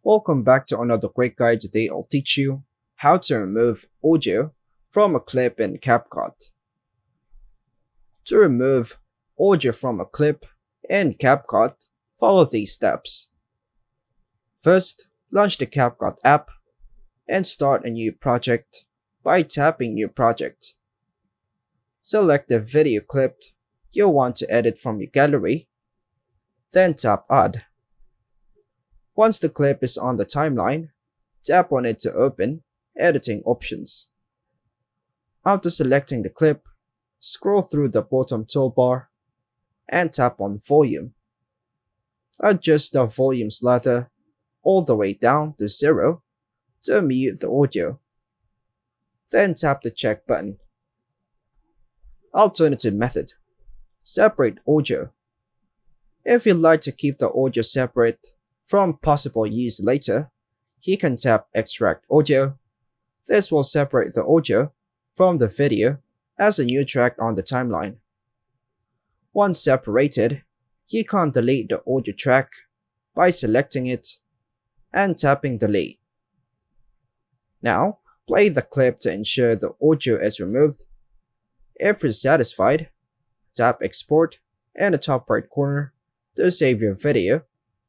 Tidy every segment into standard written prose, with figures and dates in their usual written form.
Welcome back to another quick guide. Today I'll teach you how to remove audio from a clip in CapCut. To remove audio from a clip in CapCut, follow these steps. First, launch the CapCut app and start a new project by tapping New Project. Select the video clip you'll want to edit from your gallery, then tap Add. Once the clip is on the timeline, tap on it to open Editing options. After selecting the clip, scroll through the bottom toolbar and tap on Volume. Adjust the volume slider all the way down to 0 to mute the audio. Then tap the check button. Alternative method: separate audio. If you'd like to keep the audio separate from possible use later, you can tap Extract Audio. This will separate the audio from the video as a new track on the timeline. Once separated, you can delete the audio track by selecting it and tapping Delete. Now, play the clip to ensure the audio is removed. If you're satisfied, tap Export in the top right corner to save your video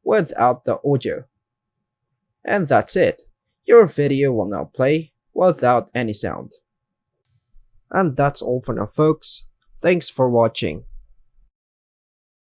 without the audio. And that's it. Your video will now play without any sound. And that's all for now, folks. Thanks for watching.